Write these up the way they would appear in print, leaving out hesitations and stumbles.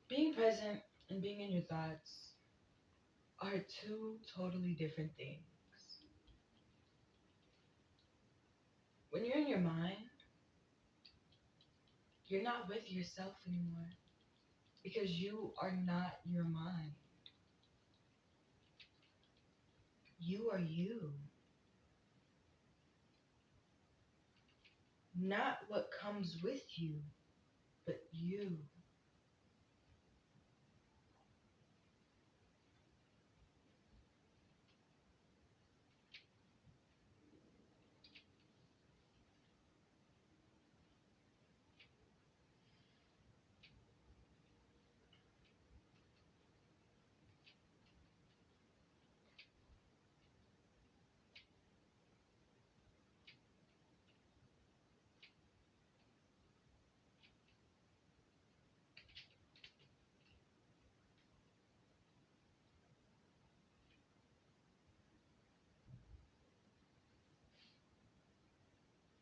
Being present and being in your thoughts are two totally different things. When you're in your mind, you're not with yourself anymore because you are not your mind. You are you, not what comes with you, but you.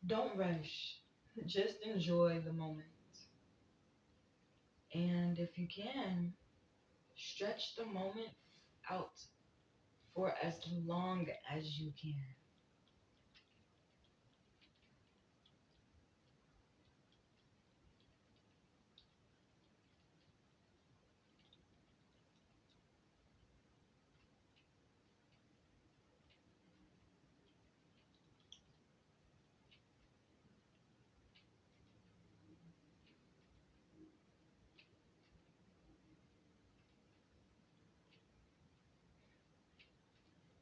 Don't rush, just enjoy the moment. And if you can, stretch the moment out for as long as you can.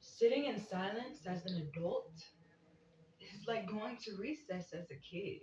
Sitting in silence as an adult is like going to recess as a kid.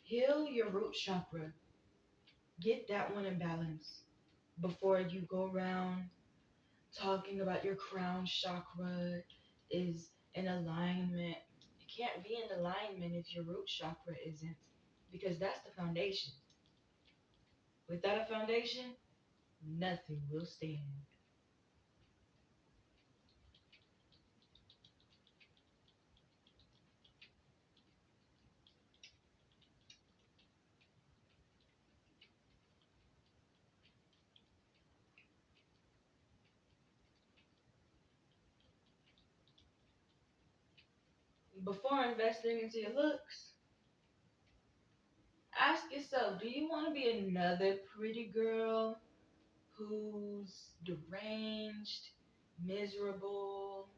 Heal your root chakra. Get that one in balance before you go around talking about your crown chakra is in alignment. It can't be in alignment if your root chakra isn't, because that's the foundation. Without a foundation, nothing will stand. Before investing into your looks, ask yourself, do you want to be another pretty girl who's deranged, miserable,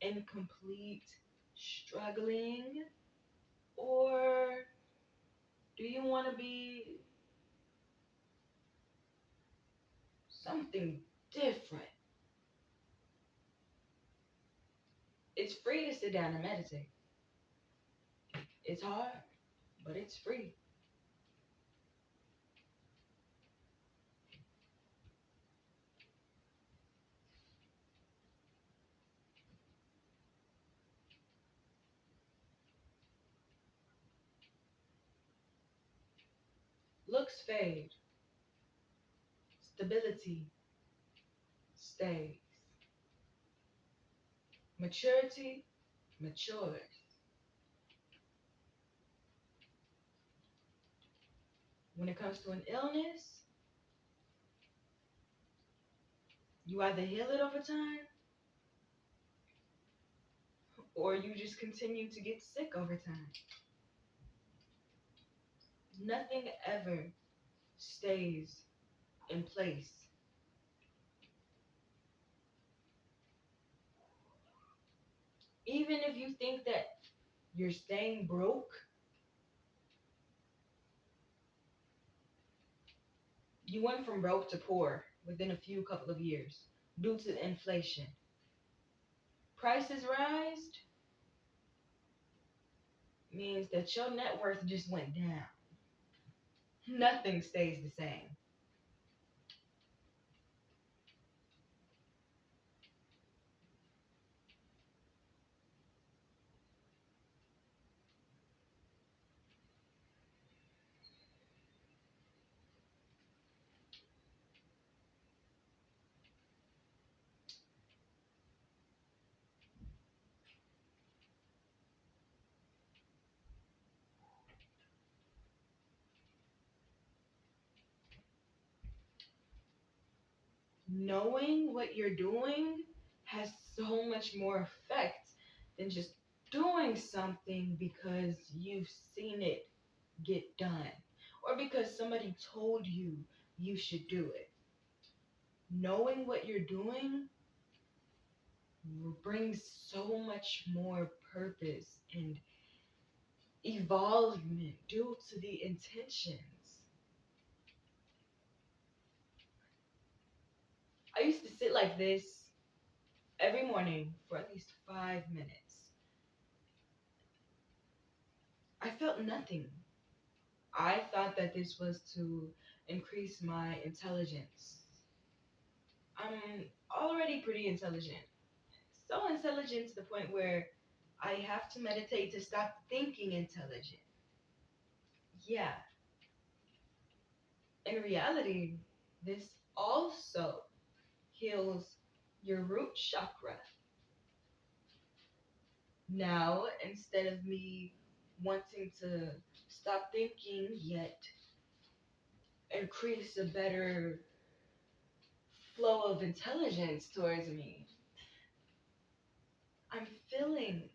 incomplete, struggling? Or do you want to be something different? It's free to sit down and meditate. It's hard, but it's free. Looks fade, stability stays, maturity matures. When it comes to an illness, you either heal it over time or you just continue to get sick over time. Nothing ever stays in place. Even if you think that you're staying broke, you went from broke to poor within a few couple of years due to inflation. Prices rise means that your net worth just went down. Nothing stays the same. Knowing what you're doing has so much more effect than just doing something because you've seen it get done or because somebody told you you should do it. Knowing what you're doing brings so much more purpose and evolvement due to the intentions. I used to sit like this every morning for at least 5 minutes. I felt nothing. I thought that this was to increase my intelligence. I'm already pretty intelligent. So intelligent to the point where I have to meditate to stop thinking intelligent. Yeah, in reality, this also heals your root chakra. Now, instead of me wanting to stop thinking yet increase a better flow of intelligence towards me, I'm feeling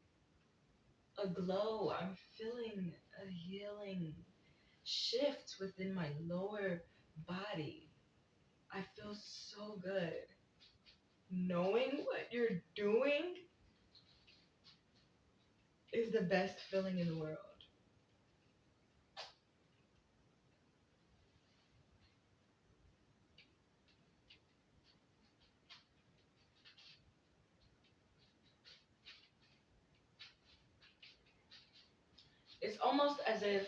a glow. I'm feeling a healing shift within my lower body. I feel so good. Knowing what you're doing is the best feeling in the world. It's almost as if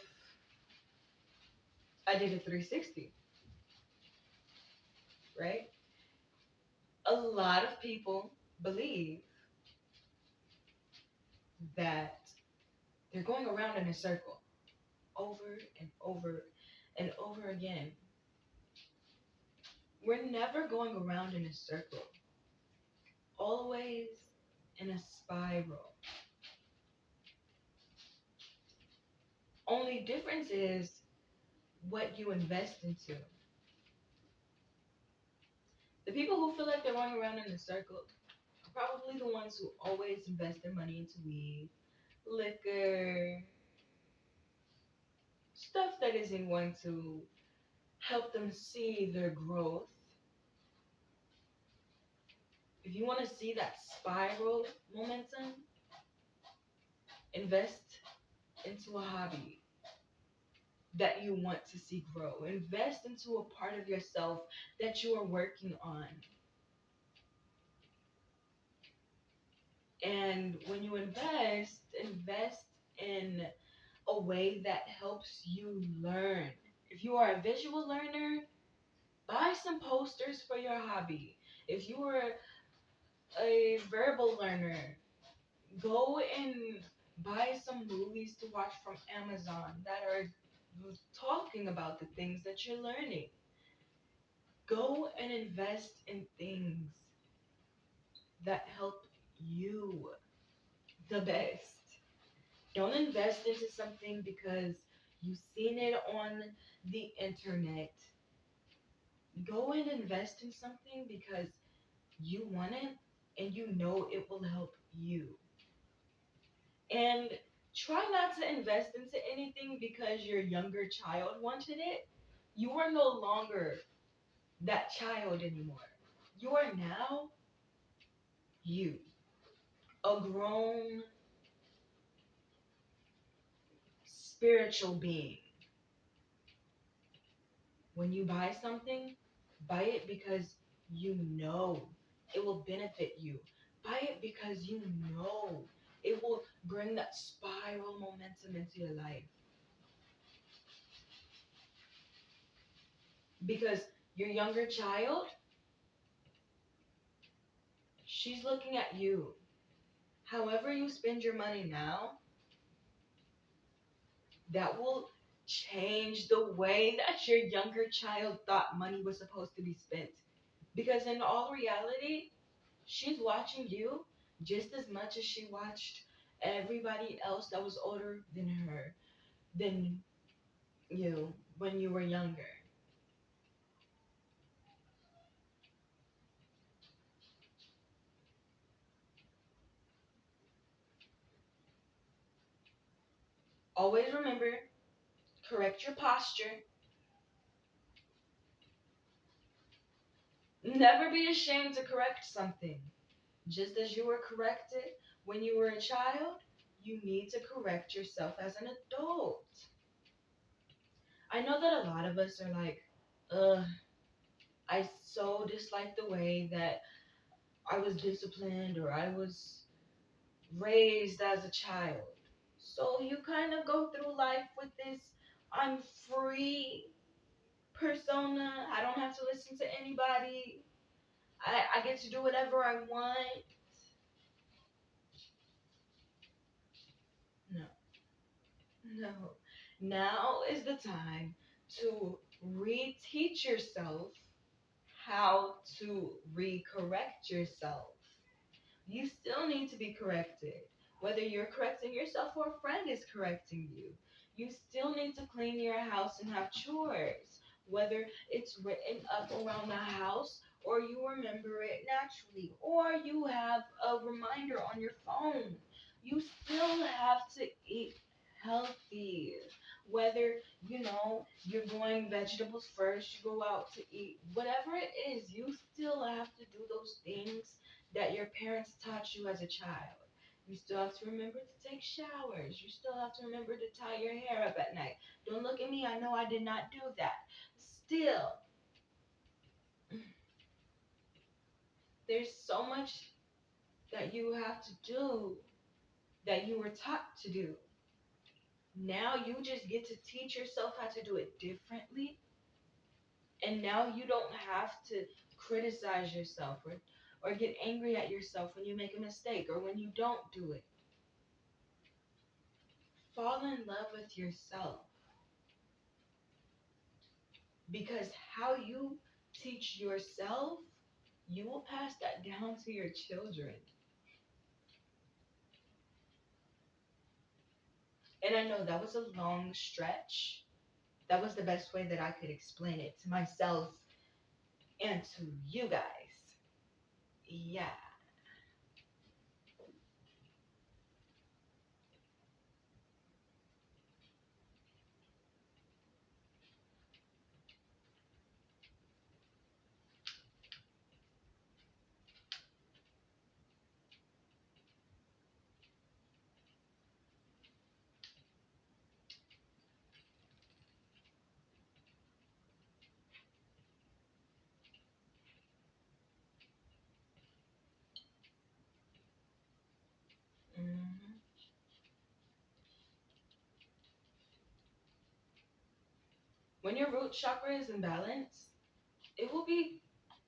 I did a 360, right? A lot of people believe that they're going around in a circle over and over and over again. We're never going around in a circle, always in a spiral. Only difference is what you invest into. The people who feel like they're going around in a circle are probably the ones who always invest their money into weed, liquor, stuff that isn't going to help them see their growth. If you want to see that spiral momentum, invest into a hobby that you want to see grow. Invest into a part of yourself that you are working on. And when you invest in a way that helps you learn. If you are a visual learner, buy some posters for your hobby. If you are a verbal learner, go and buy some movies to watch from Amazon that are talking about the things that you're learning. Go and invest in things that help you the best. Don't invest into something because you've seen it on the internet. Go and invest in something because you want it and you know it will help you. And try not to invest into anything because your younger child wanted it. You are no longer that child anymore. You are now you. a grown spiritual being. When you buy it because you know it will benefit you. Buy it because you know it will bring that spiral momentum into your life. Because your younger child, she's looking at you. However you spend your money now, that will change the way that your younger child thought money was supposed to be spent. Because in all reality, she's watching you just as much as she watched everybody else that was older than her, than you when you were younger. Always remember, correct your posture. Never be ashamed to correct something. Just as you were corrected when you were a child, you need to correct yourself as an adult. I know that a lot of us are like, ugh, I so dislike the way that I was disciplined or I was raised as a child. So you kind of go through life with this I'm free persona. I don't have to listen to anybody. I get to do whatever I want. No, no. Now is the time to reteach yourself how to recorrect yourself. You still need to be corrected. Whether you're correcting yourself or a friend is correcting you, you still need to clean your house and have chores. Whether it's written up around the house or you remember it naturally or you have a reminder on your phone, you still have to eat healthy. Whether you're going vegetables first, you go out to eat, whatever it is, you still have to do those things that your parents taught you as a child. You still have to remember to take showers. You still have to remember to tie your hair up at night. Don't look at me. I know I did not do that. Still, there's so much that you have to do that you were taught to do. Now you just get to teach yourself how to do it differently. And now you don't have to criticize yourself or get angry at yourself when you make a mistake or when you don't do it. Fall in love with yourself because how you teach yourself, you will pass that down to your children. And I know that was a long stretch. That was the best way that I could explain it to myself and to you guys. Yeah. hmm When your root chakra is imbalanced, it will be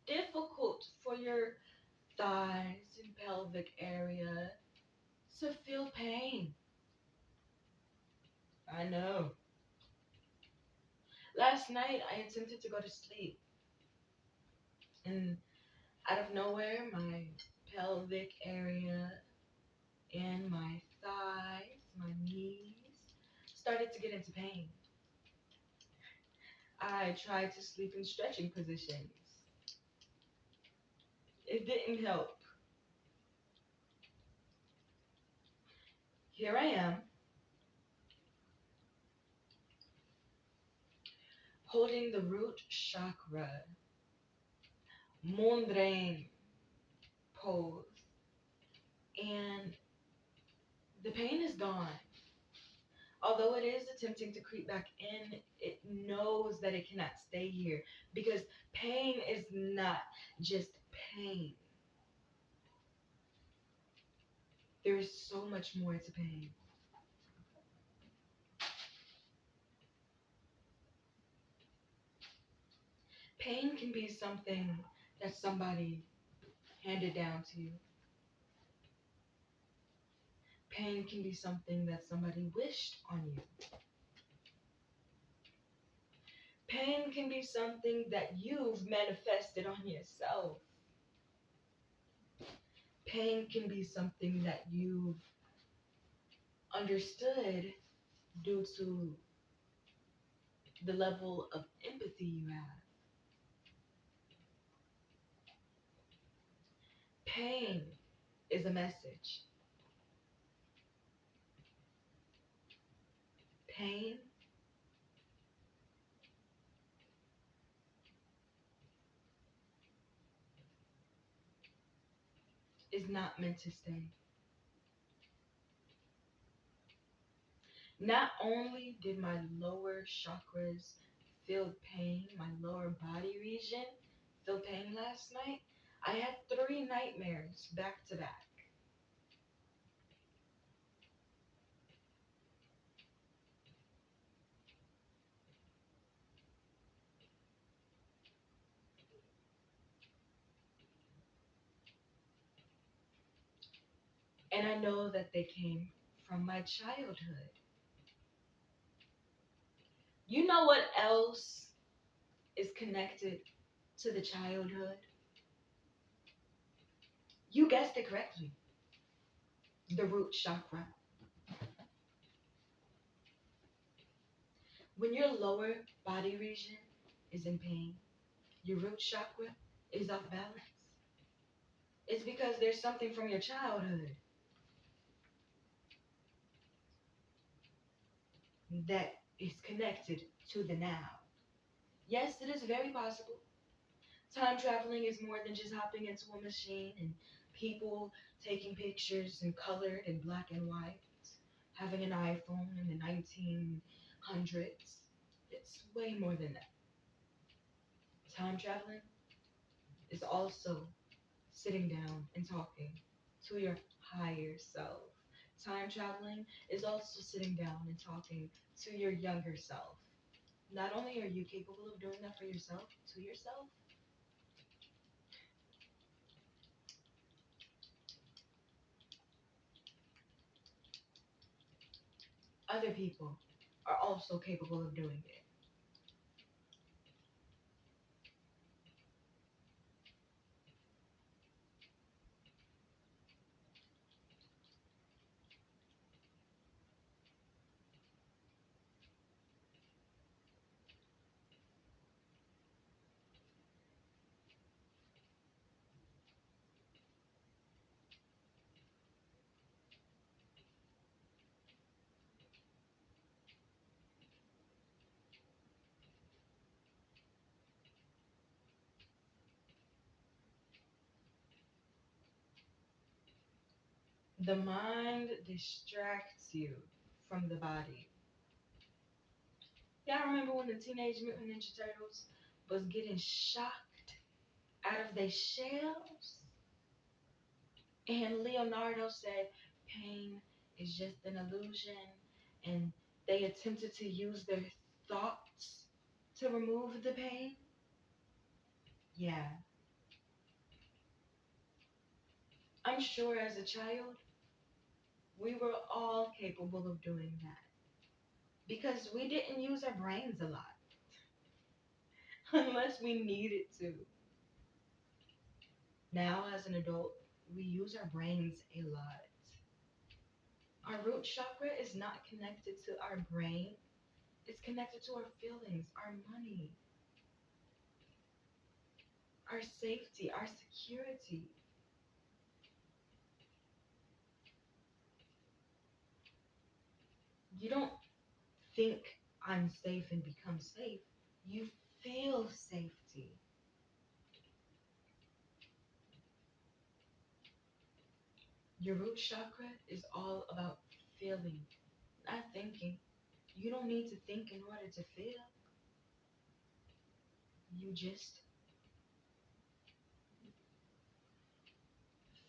difficult for your thighs and pelvic area to feel pain. I know. Last night I attempted to go to sleep and out of nowhere my pelvic area and my thighs, my knees started to get into pain. I tried to sleep in stretching positions. It didn't help. Here I am holding the root chakra, Mundane pose. and the pain is gone. Although it is attempting to creep back in, it knows that it cannot stay here because pain is not just pain. There is so much more to pain. Pain can be something that somebody handed down to you. Pain can be something that somebody wished on you. Pain can be something that you've manifested on yourself. Pain can be something that you've understood due to the level of empathy you have. Pain is a message. Pain is not meant to stay. Not only did my lower chakras feel pain, my lower body region feel pain last night, I had 3 nightmares back to back. And I know that they came from my childhood. You know what else is connected to the childhood? You guessed it correctly. The root chakra. When your lower body region is in pain, your root chakra is off balance. It's because there's something from your childhood that is connected to the now. Yes, it is very possible. Time traveling is more than just hopping into a machine and people taking pictures in colored and black and white, having an iPhone in the 1900s. It's way more than that. Time traveling is also sitting down and talking to your higher self. Time traveling is also sitting down and talking to your younger self. Not only are you capable of doing that for yourself, to yourself, other people are also capable of doing it. The mind distracts you from the body. Y'all remember when the Teenage Mutant Ninja Turtles was getting shocked out of their shells? And Leonardo said, pain is just an illusion. And they attempted to use their thoughts to remove the pain. Yeah, I'm sure as a child, we were all capable of doing that because we didn't use our brains a lot unless we needed to. Now, as an adult, we use our brains a lot. Our root chakra is not connected to our brain, it's connected to our feelings, our money, our safety, our security. You don't think I'm safe and become safe, you feel safety. Your root chakra is all about feeling, not thinking. You don't need to think in order to feel. You just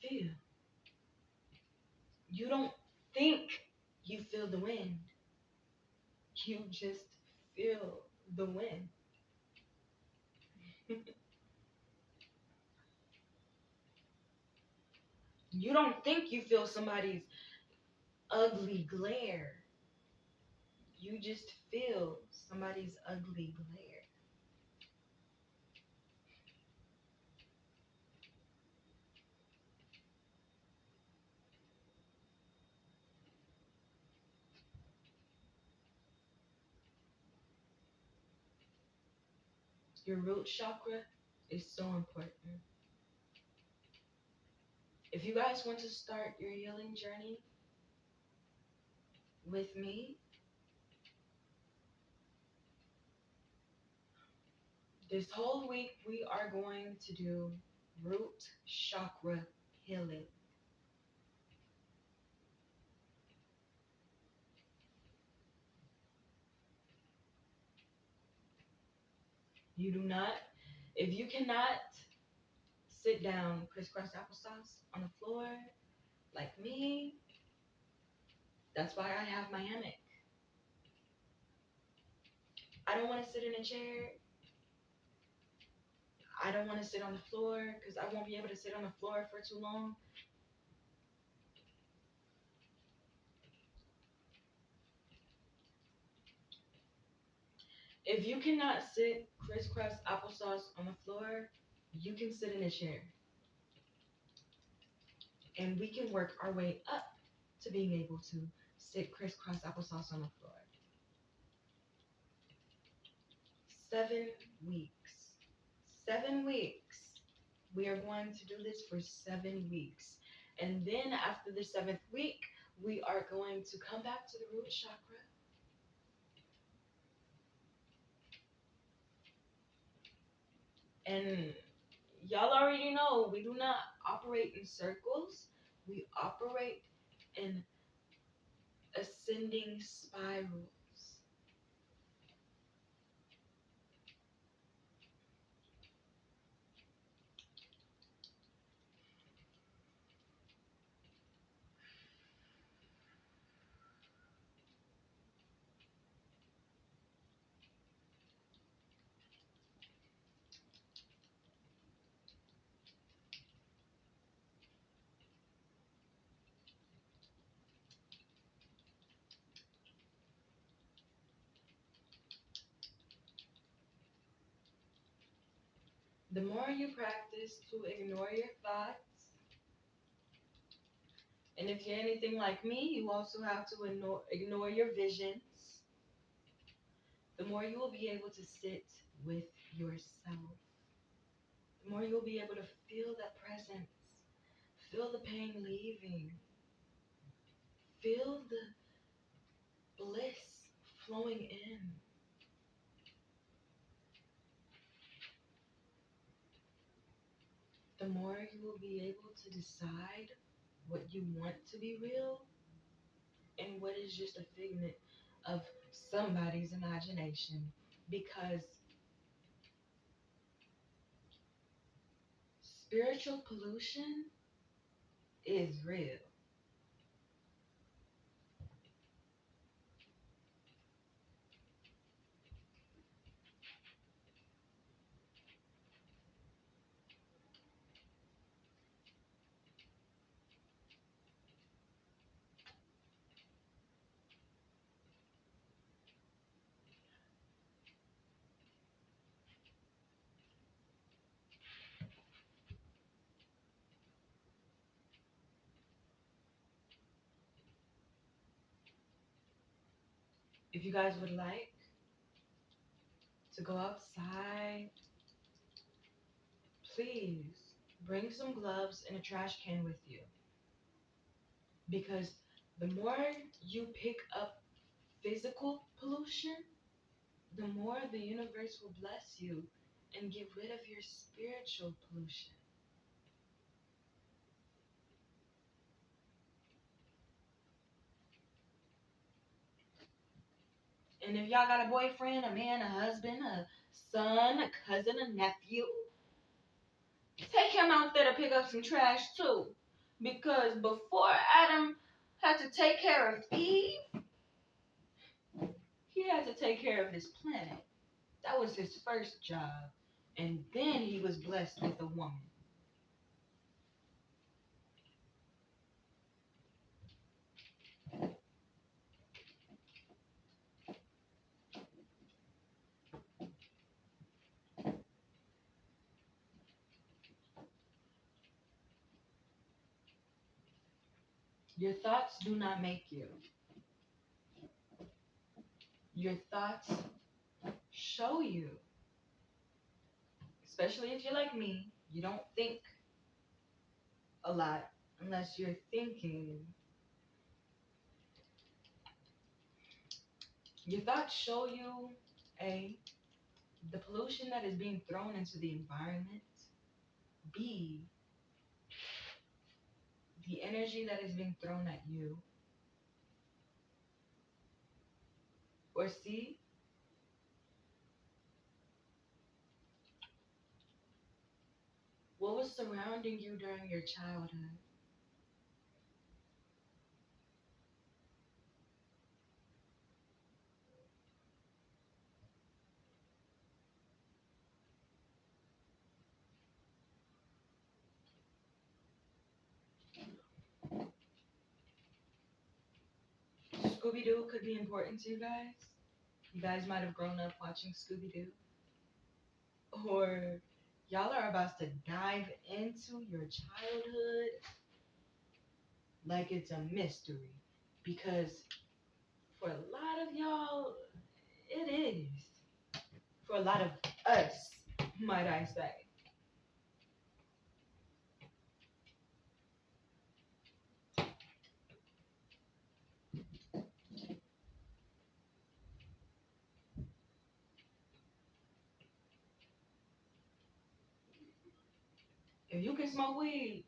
feel. You don't think you feel the wind. You just feel the wind. You don't think you feel somebody's ugly glare. You just feel somebody's ugly glare. Your root chakra is so important. If you guys want to start your healing journey with me, this whole week we are going to do root chakra healing. You do not, if you cannot sit down crisscross applesauce on the floor like me, that's why I have my hammock. I don't want to sit in a chair. I don't want to sit on the floor because I won't be able to sit on the floor for too long. If you cannot sit crisscross applesauce on the floor, you can sit in a chair. And we can work our way up to being able to sit crisscross applesauce on the floor. 7 weeks. 7 weeks. We are going to do this for 7 weeks. And then after the seventh week, we are going to come back to the root chakra. And y'all already know we do not operate in circles. We operate in ascending spirals. The more you practice to ignore your thoughts, and if you're anything like me, you also have to ignore your visions, the more you will be able to sit with yourself. The more you'll be able to feel that presence, feel the pain leaving, feel the bliss flowing in. The more you will be able to decide what you want to be real and what is just a figment of somebody's imagination. Because spiritual pollution is real. If you guys would like to go outside, please bring some gloves and a trash can with you. Because the more you pick up physical pollution, the more the universe will bless you and get rid of your spiritual pollution. And if y'all got a boyfriend, a man, a husband, a son, a cousin, a nephew, take him out there to pick up some trash too. Because before Adam had to take care of Eve, he had to take care of this planet. That was his first job. And then he was blessed with a woman. Your thoughts do not make you. Your thoughts show you. Especially if you're like me, you don't think a lot unless you're thinking. Your thoughts show you A, the pollution that is being thrown into the environment, B, the energy that is being thrown at you, or C, what was surrounding you during your childhood. Scooby Doo could be important to you guys. You guys might have grown up watching Scooby Doo. Or y'all are about to dive into your childhood like it's a mystery. Because for a lot of y'all, it is. For a lot of us, might I say. If you can smoke weed,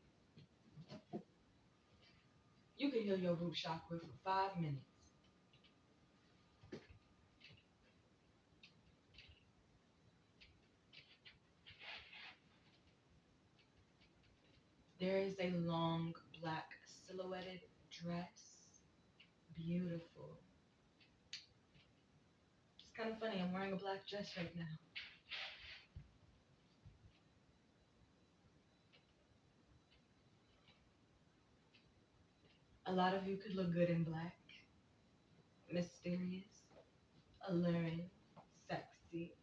you can heal your root chakra for 5 minutes. There is a long black silhouetted dress. Beautiful. It's kind of funny, I'm wearing a black dress right now. A lot of you could look good in black. Mysterious, alluring, sexy.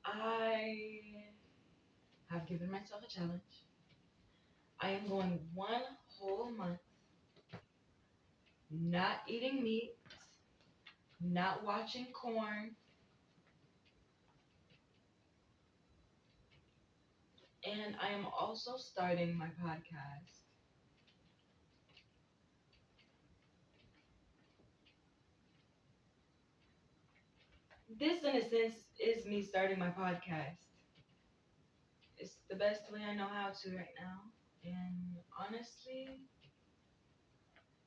I have given myself a challenge. I am going 1 whole month not eating meat, not watching corn, and I am also starting my podcast. This, in a sense, is me starting my podcast. It's the best way I know how to right now. And honestly,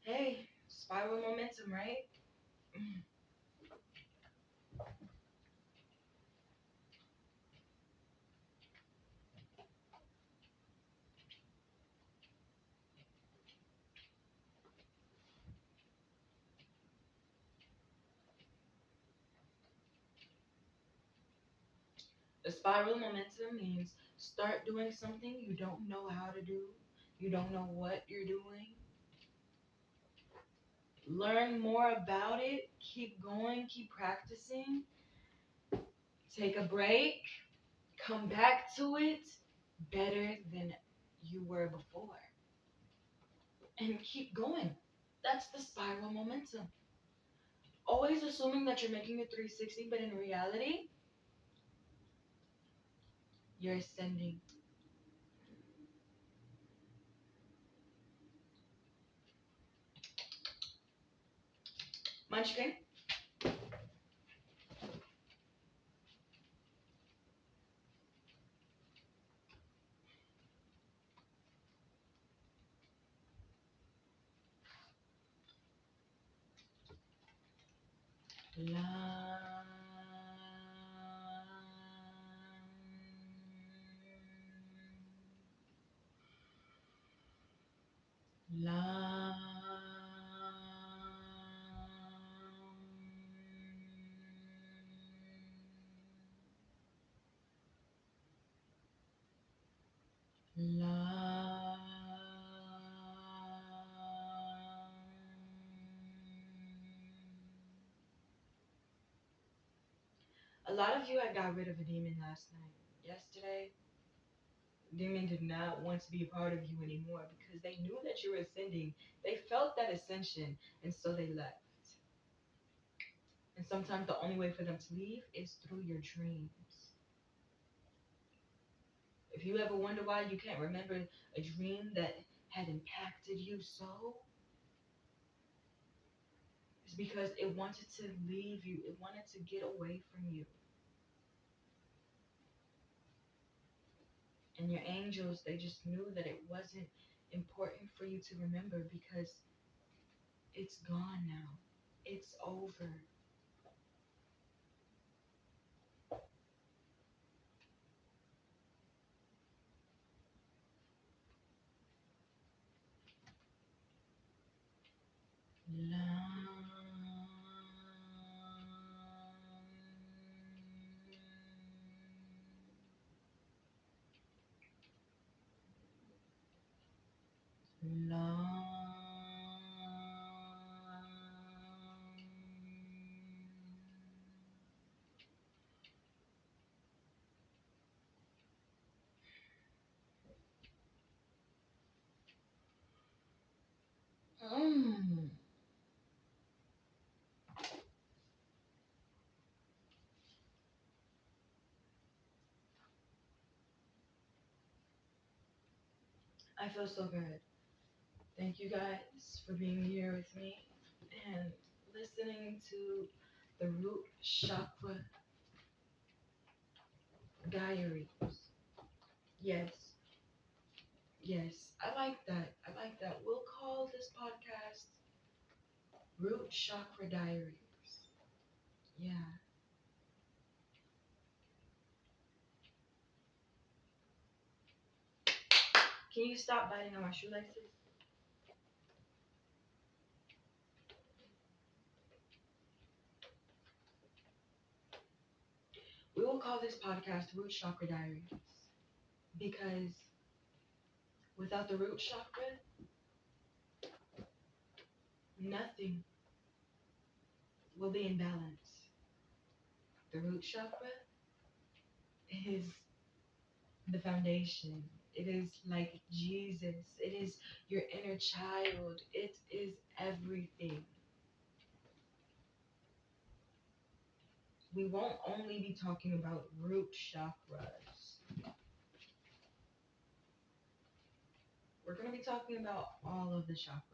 hey, spiral momentum, right? A spiral momentum means start doing something you don't know how to do, you don't know what you're doing. Learn more about it, keep going, keep practicing, take a break, come back to it better than you were before, and keep going. That's the spiral momentum. always assuming that you're making a 360, but in reality, you're ascending. Munchkin? La. La. La. A lot of you had got rid of a demon last night. Yesterday, demon did not want to be a part of you anymore because they knew that you were ascending. They felt that ascension, and so they left. And sometimes the only way for them to leave is through your dreams. If you ever wonder why you can't remember a dream that had impacted you so, it's because it wanted to leave you, it wanted to get away from you. And your angels, they just knew that it wasn't important for you to remember because it's gone now. It's over. La. La. Mm. I feel so good. Thank you guys for being here with me and listening to the Root Chakra Diaries. Yes, yes, I like that. I like that. We'll call this podcast Root Chakra Diaries. Yeah. Can you stop biting on my shoelaces? We will call this podcast Root Chakra Diaries because without the root chakra, nothing will be in balance. The root chakra is the foundation. It is like Jesus. It is your inner child. It is everything. We won't only be talking about root chakras. We're going to be talking about all of the chakras.